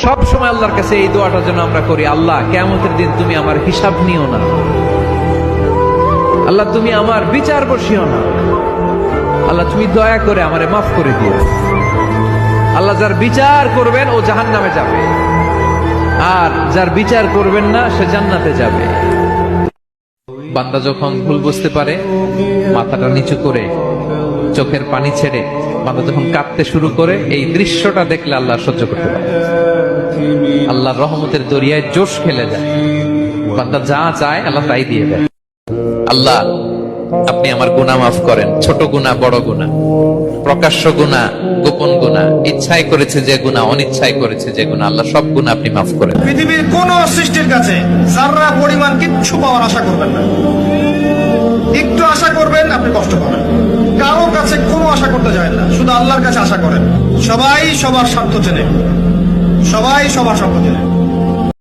সব সময় আল্লাহর কাছে এই দোয়াটা যেন আমরা করি, আল্লাহ কিয়ামতের দিন তুমি আমার হিসাব নিও না, আল্লাহ তুমি আমার বিচার বসিও না, আল্লাহ তুমি দয়া করে আমারে মাফ করে দিও। আল্লাহ যার বিচার করবেন ও জাহান্নামে যাবে, আর যার বিচার করবেন না সে জান্নাতে যাবে। বান্দা যখন ভুল বুঝতে পারে, মাথাটা নিচু করে চোখের পানি ছেড়ে বান্দা যখন কাঁদতে শুরু করে, এই দৃশ্যটা দেখলে আল্লাহ সহ্য করতে পারে। আল্লাহর রহমতের দরিয়ায় জোশ খেলে যায়, বান্দা যা চায় আল্লাহ তাই দিয়ে দেয়। আল্লাহ আপনি আমার গুনাহ মাফ করেন, ছোট গুনাহ বড় গুনাহ, প্রকাশ্য গুনাহ গোপন গুনাহ, ইচ্ছায় করেছে যে গুনাহ, অনিচ্ছায় করেছে যে গুনাহ, আল্লাহ সব গুনাহ আপনি মাফ করেন। পৃথিবীর কোন সৃষ্টির কাছে যারা পরিমাণ কিচ্ছু পাওয়ার আশা করবেন না। একটু আশা করবেন আপনি কষ্ট পাবেন, কারো কাছে কোনো আশা করতে যায় না, শুধু আল্লাহর কাছে আশা করেন। সবাই সবার স্বার্থ চেনে, সবাই সবার স্বার্থ চেনে।